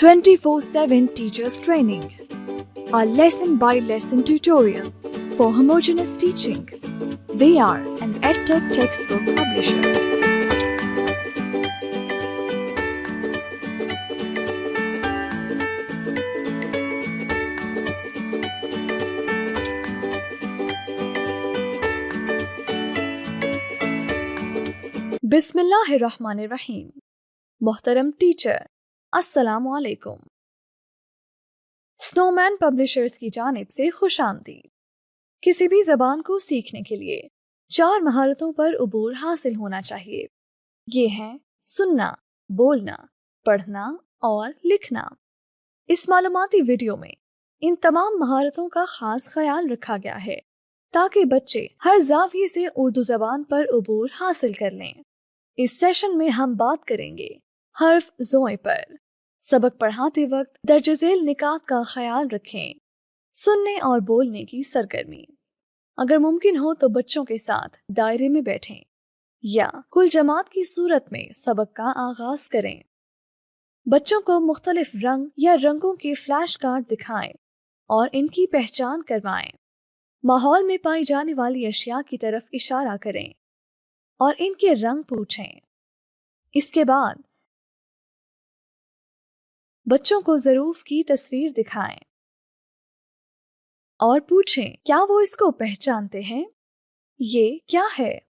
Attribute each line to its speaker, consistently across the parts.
Speaker 1: 24/7 Teachers Training, our lesson-by-lesson tutorial for homogeneous teaching. We are an EdTech textbook publisher. बिस्मिल्लाहिर्रहमानिर्रहीम। मोहतरम teacher, अस्सलाम वालेकुम। Snowman publishers की जानिब से खुश आमदीद। किसी भी ज़बान को सीखने के लिए 4 महारतों पर उबूर हासिल होना चाहिए। ये हैं सुनना, बोलना, पढ़ना और लिखना। इस मालूमाती वीडियो में इन तमाम महारतों का खास ख्याल रखा गया है ताकि बच्चे हर ज़ाविये से उर्दू ज़बान पर उबूर हासिल कर लें। इस सेशन में हम बात करेंगे हर्फ ज़ोए पर। सबक पढ़ाते वक्त दर्ज झेल निकात का ख्याल रखें। सुनने और बोलने की सरगर्मी। अगर मुमकिन हो तो बच्चों के साथ दायरे में बैठें या कुल जमात की सूरत में सबक का आगाज करें। बच्चों को मुख्तलिफ रंग या रंगों के फ्लैश कार्ड दिखाएं और इनकी पहचान करवाएं। माहौल में पाई जाने वाली अशिया की तरफ इशारा करें और इनके रंग पूछें। इसके बाद बच्चों को ज़रूफ की तस्वीर दिखाएं और पूछें क्या वो इसको पहचानते हैं, ये क्या है।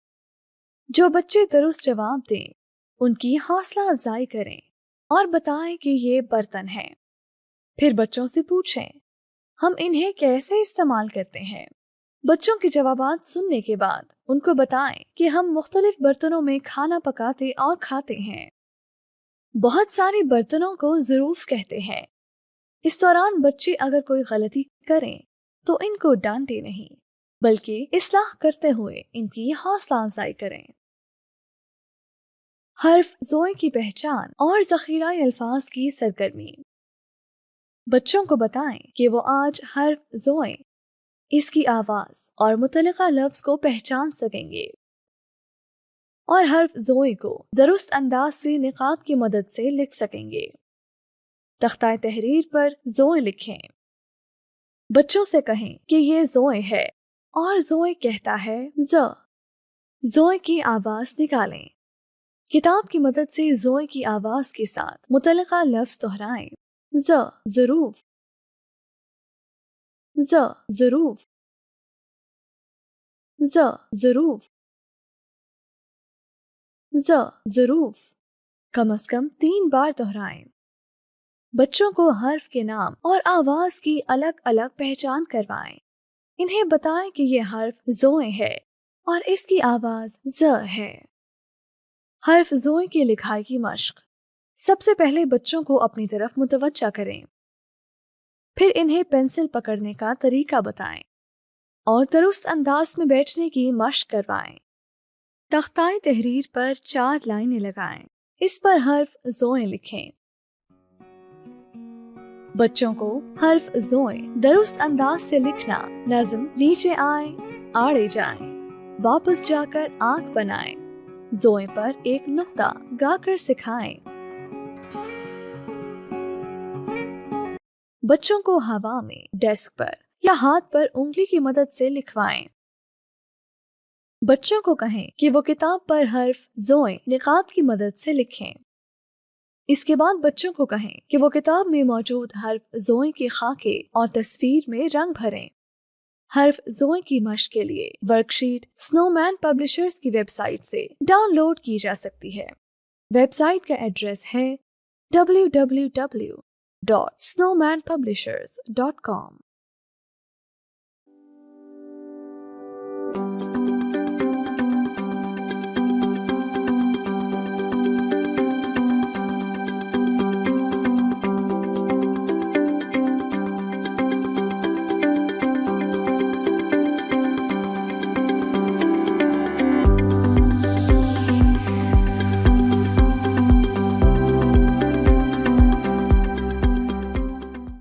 Speaker 1: जो बच्चे दुरुस्त जवाब दें उनकी हौसला अफजाई करें और बताएं कि ये बर्तन है। फिर बच्चों से पूछें हम इन्हें कैसे इस्तेमाल करते हैं। बच्चों के जवाबात सुनने के बाद उनको बताएं कि हम मुख्तलिफ बर्तनों में खाना पकाते और खाते हैं। बहुत सारे बर्तनों को ज़रूफ कहते हैं। इस दौरान बच्चे अगर कोई गलती करें तो इनको डांटे नहीं बल्कि इस्लाह करते हुए इनकी हौसला अफजाई करें। हर्फ ज़ोए की पहचान और ज़ख़ीरा अल्फाज की सरगर्मी। बच्चों को बताएं कि वो आज हर्फ ज़ोए, इसकी आवाज़ और मुतल्लिका लफ्ज़ को पहचान सकेंगे और हर्फ ज़ोए को दुरुस्त अंदाज से निकात की मदद से लिख सकेंगे। तख्ता तहरीर पर ज़ोए लिखें। बच्चों से कहें कि ये ज़ोए है और ज़ोए कहता है ज़। ज़ोए की आवाज़ निकालें। किताब की मदद से ज़ोए की आवाज़ के साथ मुतल्लिका लफ्ज़ दोहराएं। ज़ ज़रूफ, ज़ ज़रूफ, ज़ ज़रूफ, ज़ ज़रूफ। कम अज़ कम 3 बार दोहराएं। बच्चों को हर्फ के नाम और आवाज़ की अलग अलग पहचान करवाएं। इन्हें बताएं कि ये हर्फ ज़ोए है और इसकी आवाज़ ज़ है। हर्फ ज़ोए की लिखाई की मश्क। सबसे पहले बच्चों को अपनी तरफ मुतवज्जा करें। फिर इन्हें पेंसिल पकड़ने का तरीका बताएं और दुरुस्त अंदाज में बैठने की मश्क करवाएं। तख्ताए तहरीर पर 4 लाइनें लगाएं। इस पर हर्फ ज़ोए लिखें। बच्चों को हर्फ ज़ोए दुरुस्त अंदाज से लिखना, नज़्म नीचे आए, आड़े जाएं, वापस जाकर आंख बनाएं, ज़ोए पर एक नुक्ता गाकर सिखाएं। बच्चों को हवा में, डेस्क पर या हाथ पर उंगली की मदद से लिखवाएं। बच्चों को कहें कि वो किताब पर हर्फ ज़ोए निकात की मदद से लिखें। इसके बाद बच्चों को कहें कि वो किताब में मौजूद हर्फ ज़ोए के खाके और तस्वीर में रंग भरें। हर्फ ज़ोए की मश्क के लिए वर्कशीट स्नोमैन पब्लिशर्स की वेबसाइट से डाउनलोड की जा सकती है। वेबसाइट का एड्रेस है www.snowmanpublishers.com।